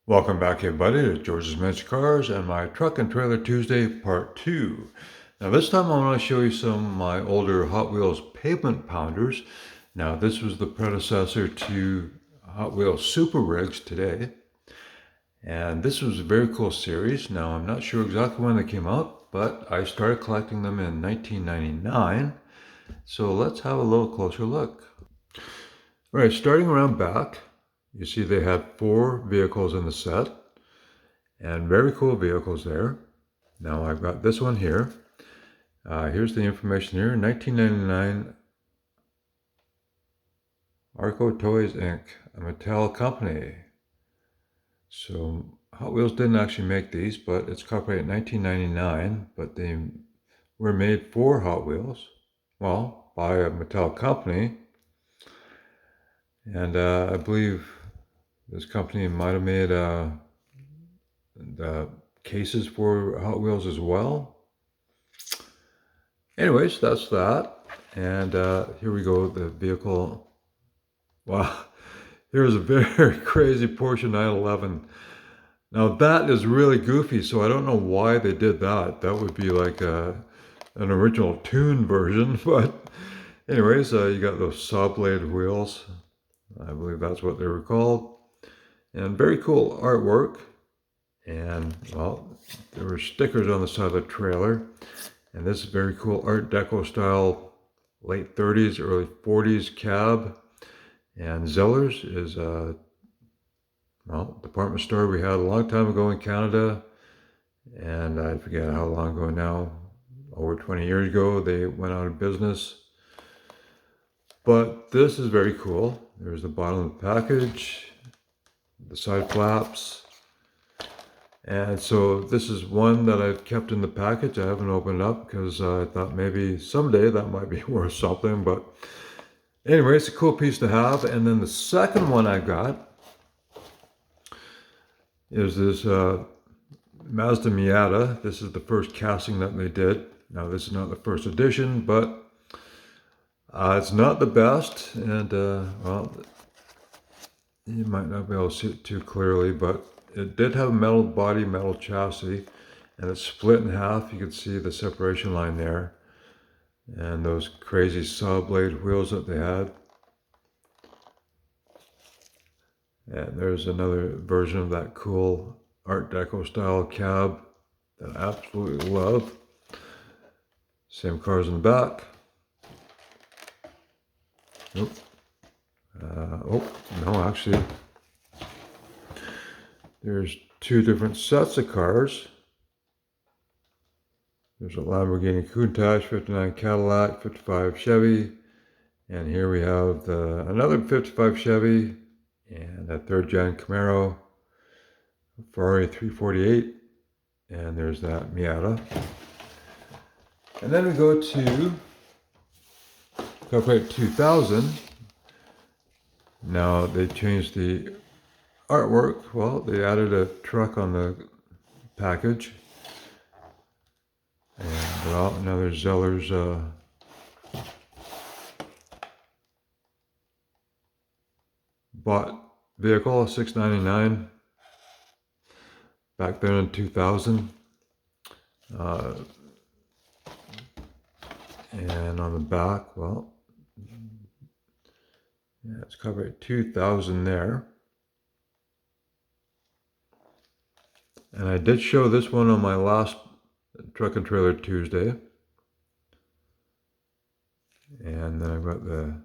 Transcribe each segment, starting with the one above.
Welcome back, everybody, to George's Magic Cars and my Truck and Trailer Tuesday Part 2. Now, this time I want to show you some of my older Hot Wheels Pavement Pounders. Now, this was the predecessor to Hot Wheels Super Rigs today. And this was a very cool series. Now, I'm not sure exactly when they came out, but I started collecting them in 1999. So let's have a little closer look. All right, starting around back, you see they had 4 vehicles in the set. And very cool vehicles there. Now I've got this one here. Here's the information here. 1999 Arco Toys Inc., a Mattel company. So Hot Wheels didn't actually make these, but it's copyrighted 1999, but they were made for Hot Wheels. Well, by a Mattel company. And I believe this company might have made the cases for Hot Wheels as well. Anyways, that's that. And here we go, the vehicle. Wow, here's a very crazy Porsche 911. Now that is really goofy, so I don't know why they did that. That would be like an original tune version. But anyways, you got those saw blade wheels. I believe that's what they were called. And very cool artwork. And well, there were stickers on the side of the trailer. And this is very cool Art Deco style, late 30s, early 40s cab. And Zellers is a department store we had a long time ago in Canada. And I forget how long ago now, over 20 years ago, they went out of business. But this is very cool. There's the bottom of the package, the side flaps. And so this is one that I've kept in the package. I haven't opened up because I thought maybe someday that might be worth something. But anyway, it's a cool piece to have. And then the second one I got is this Mazda Miata. This is the first casting that they did. Now, this is not the first edition, but it's not the best. And, well, you might not be able to see it too clearly, but it did have a metal body, metal chassis, and it's split in half. You can see the separation line there. And those crazy saw blade wheels that they had. And there's another version of that cool Art Deco style cab that I absolutely love. Same cars in the back. Oh, no, actually, there's 2 different sets of cars. There's a Lamborghini Countach, 59 Cadillac, 55 Chevy, and here we have another 55 Chevy and a 3rd gen Camaro, Ferrari 348, and there's that Miata. And then we go to copyright 2000. Now they changed the artwork. Well, they added a truck on the package. And well, another Zeller's bought vehicle, $699 back then in 2000. And on the back, well, yeah, it's covered 2000 there. And I did show this one on my last Truck and Trailer Tuesday. And then I've got the,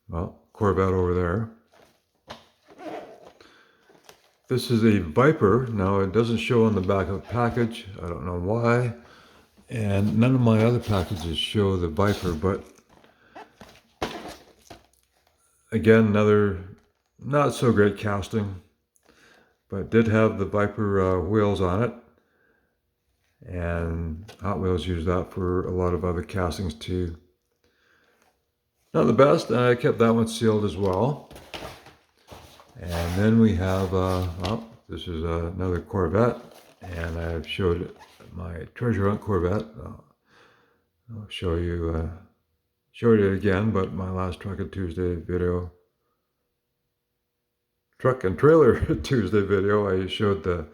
well, Corvette over there. This is a Viper. Now it doesn't show on the back of the package. I don't know why. And none of my other packages show the Viper, but again, another not so great casting, but did have the Viper wheels on it. And Hot Wheels used that for a lot of other castings too. Not the best, and I kept that one sealed as well. And then we have, well, this is another Corvette, and I've showed my treasure hunt Corvette. I'll show you, showed it again, but my last Truck and Tuesday video. truck and trailer Tuesday video, I showed the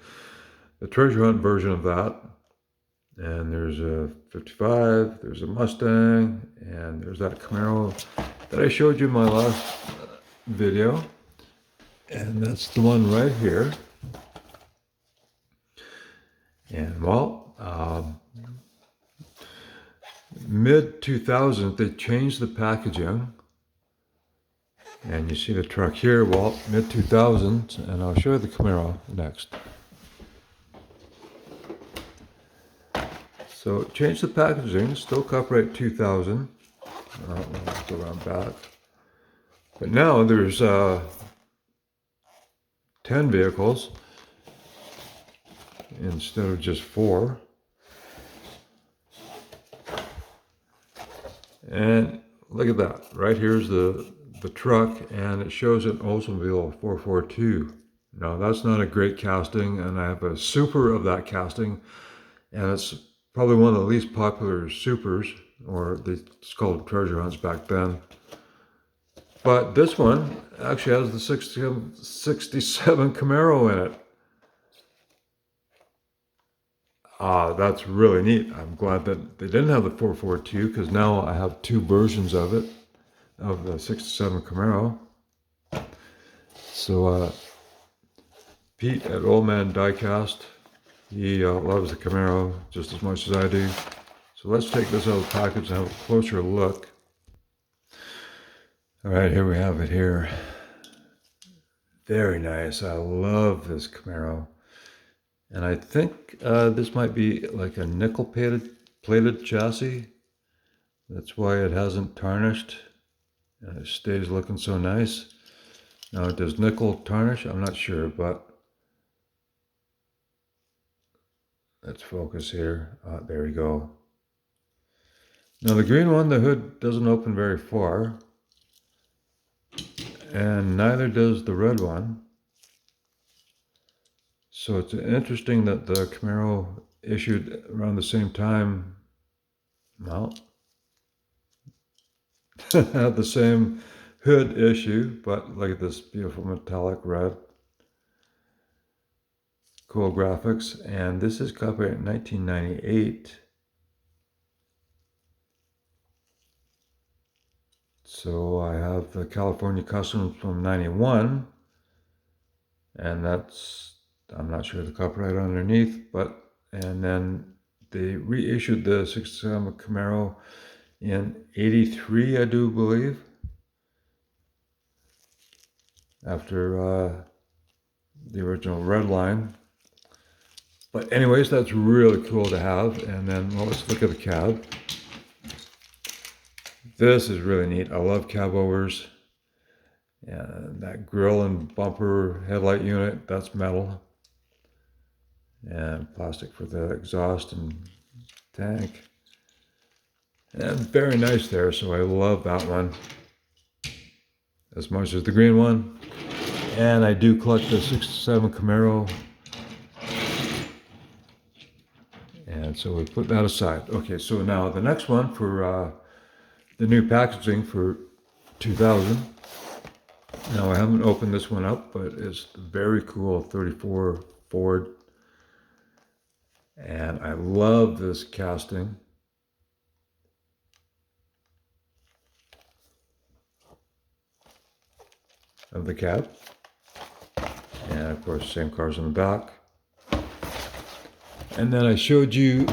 treasure hunt version of that. And there's a 55, there's a Mustang, and there's that Camaro that I showed you in my last video. And that's the one right here. And well, mid-2000s, they changed the packaging. And you see the truck here, well, mid-2000s, and I'll show you the Camaro next. So change the packaging, still copyright 2000. Let's go around back. But now there's 10 vehicles instead of just 4. And look at that. Right here's the truck, and it shows an Oldsmobile 442. Now that's not a great casting, and I have a super of that casting, and it's probably one of the least popular supers, or it's called treasure hunts back then. But this one actually has the 67 Camaro in it. That's really neat. I'm glad that they didn't have the 442, because now I have 2 versions of it, of the 67 Camaro. So Pete at Old Man Diecast, he loves the Camaro just as much as I do. So let's take this out of the package and have a closer look. All right, here we have it here. Very nice. I love this Camaro. And I think this might be like a nickel plated chassis. That's why it hasn't tarnished. And it stays looking so nice. Now, does nickel tarnish? I'm not sure, but let's focus here. There we go. Now the green one, the hood doesn't open very far. And neither does the red one. So it's interesting that the Camaro issued around the same time, well, had the same hood issue, but look at this beautiful metallic red. Cool graphics, and this is copyright 1998. So I have the California Customs from 91, and that's, I'm not sure the copyright underneath, but, and then they reissued the 67 Camaro in 83, I do believe, after the original red line. But anyways, that's really cool to have. And then, well, let's look at the cab. This is really neat. I love cab overs. And that grille and bumper headlight unit, that's metal. And plastic for the exhaust and tank. And very nice there, so I love that one as much as the green one. And I do collect the 67 Camaro. And so we put that aside. Okay, so now the next one for the new packaging for 2000. Now I haven't opened this one up, but it's very cool, 34 Ford. And I love this casting. Of the cab. And of course, same cars in the back. And then I showed you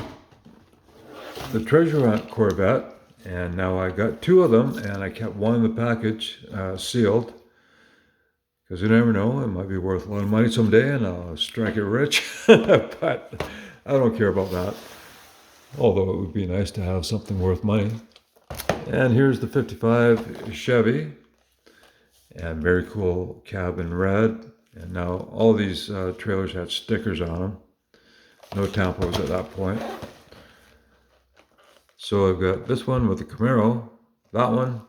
the treasure hunt Corvette, and now I got 2 of them, and I kept one in the package sealed, because you never know, it might be worth a lot of money someday, and I'll strike it rich. But I don't care about that, although it would be nice to have something worth money. And here's the 55 Chevy, and very cool cab in red. And now all these trailers had stickers on them. No tampos at that point. So I've got this one with the Camaro, that one,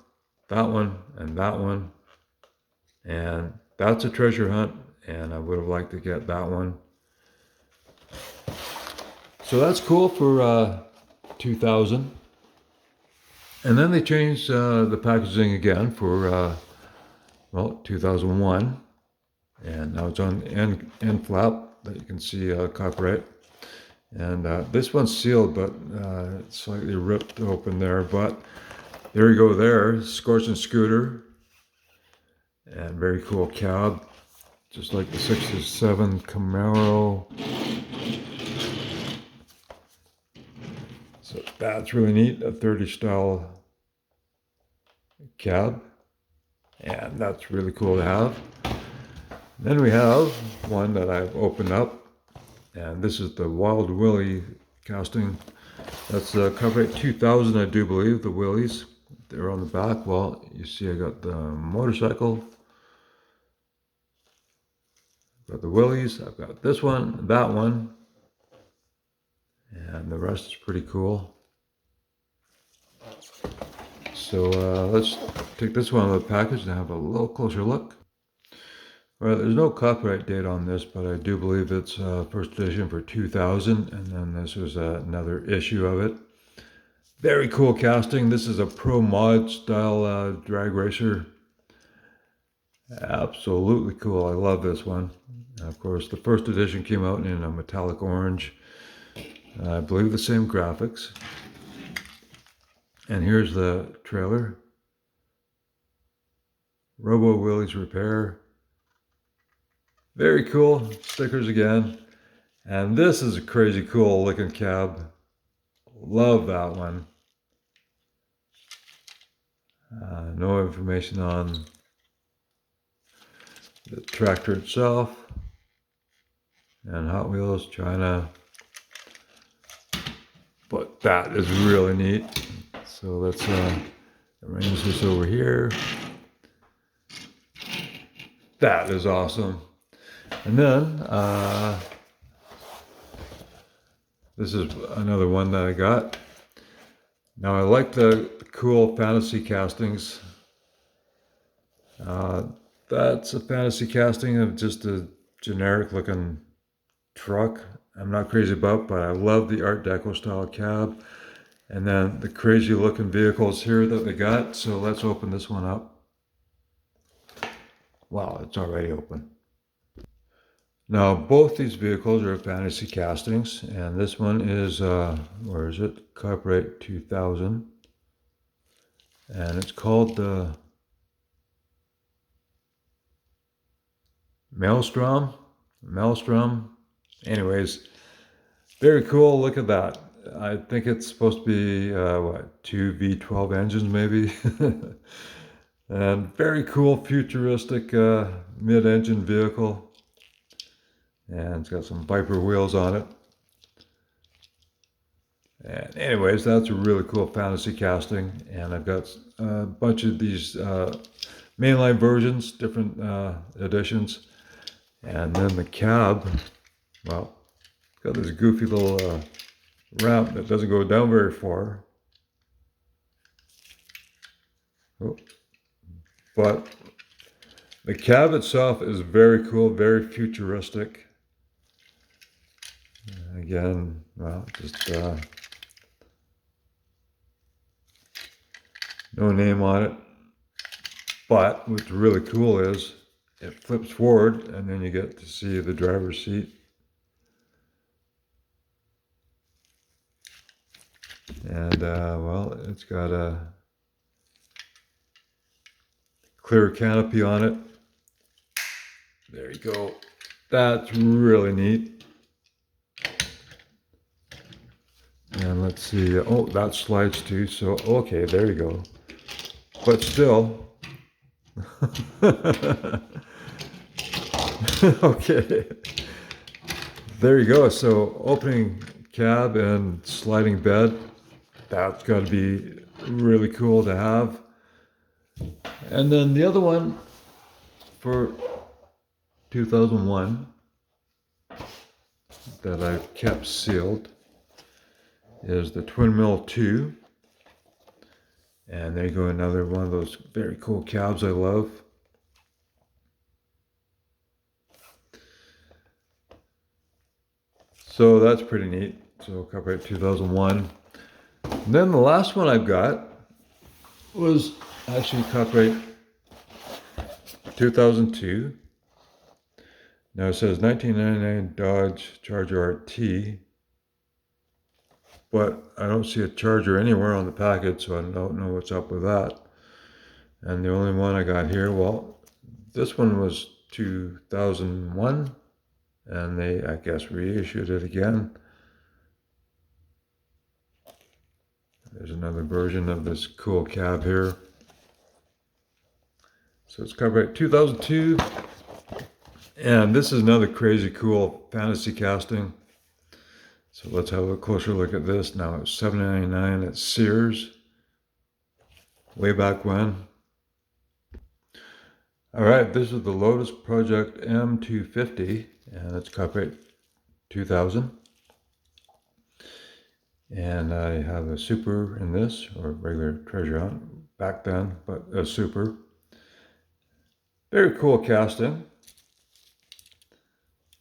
and that one. And that's a treasure hunt, and I would have liked to get that one. So that's cool for 2000. And then they changed the packaging again for, well, 2001. And now it's on the end flap that you can see copyright. And this one's sealed, but it's slightly ripped open there. But there you go there, Scorching Scooter. And very cool cab, just like the 67 Camaro. So that's really neat, a 30 style cab. And that's really cool to have. Then we have one that I've opened up. And this is the Wild Willie casting. That's copyright 2000, I do believe, the Willies. They're on the back. Well, you see I got the motorcycle. Got the Willies. I've got this one, that one. And the rest is pretty cool. So let's take this one out of the package and have a little closer look. Well, there's no copyright date on this, but I do believe it's first edition for 2000, and then this was another issue of it. Very cool casting. This is a pro mod style drag racer. Absolutely cool. I love this one. And of course, the first edition came out in a metallic orange. I believe the same graphics. And here's the trailer. Robo Willie's Repair. Very cool. Stickers again. And this is a crazy cool looking cab. Love that one. No information on the tractor itself. And Hot Wheels, China. But that is really neat. So let's arrange this over here. That is awesome. And then, this is another one that I got. Now I like the cool fantasy castings. That's a fantasy casting of just a generic looking truck. I'm not crazy about, but I love the Art Deco style cab. And then the crazy looking vehicles here that they got. So let's open this one up. Wow, it's already open. Now, both these vehicles are fantasy castings, and this one is, where is it? Copyright 2000. And it's called the Maelstrom. Anyways, very cool. Look at that. I think it's supposed to be, what, 2 V12 engines maybe? And very cool, futuristic mid-engine vehicle. And it's got some Viper wheels on it. And anyways, that's a really cool fantasy casting. And I've got a bunch of these mainline versions, different editions. And then the cab, well, it's got this goofy little ramp that doesn't go down very far. Oh. But the cab itself is very cool, very futuristic. Again, well, just no name on it. But what's really cool is it flips forward and then you get to see the driver's seat. And well, it's got a clear canopy on it. There you go. That's really neat. And let's see. Oh, that slides too. So, okay, there you go. But still. Okay. There you go. So, opening cab and sliding bed. That's got to be really cool to have. And then the other one for 2001 that I've kept sealed is the Twin Mill 2. And there you go, another one of those very cool cabs I love. So that's pretty neat. So copyright 2001. And then the last one I've got was actually copyright 2002. Now it says 1999 Dodge Charger RT, but I don't see a Charger anywhere on the package, so I don't know what's up with that. And the only one I got here, well, this one was 2001, and they, I guess, reissued it again. There's another version of this cool cab here. So it's copyright 2002. And this is another crazy cool fantasy casting. So let's have a closer look at this. Now it's $7.99 at Sears. Way back when. All right, this is the Lotus Project M250, and it's copyright 2000. And I have a Super in this, or regular Treasure Hunt back then, but a Super. Very cool casting.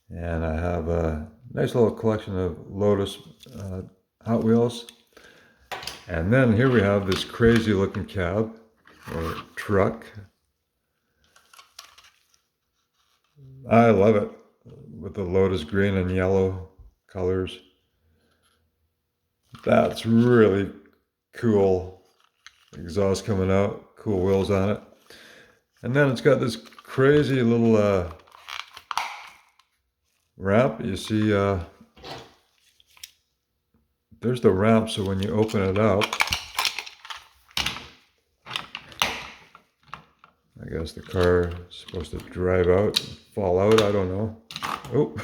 And I have a nice little collection of Lotus Hot Wheels. And then here we have this crazy looking cab, or truck. I love it, with the Lotus green and yellow colors. That's really cool. Exhaust coming out, cool wheels on it. And then it's got this crazy little ramp. You see, there's the ramp, so when you open it up, I guess the car is supposed to drive out and fall out, I don't know. Oh.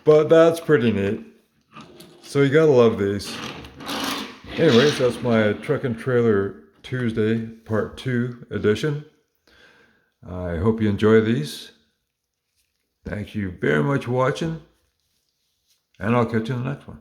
But that's pretty neat. So you gotta love these. Anyways, that's my Truck and Trailer Tuesday Part 2 edition. I hope you enjoy these. Thank you very much for watching, and I'll catch you in the next one.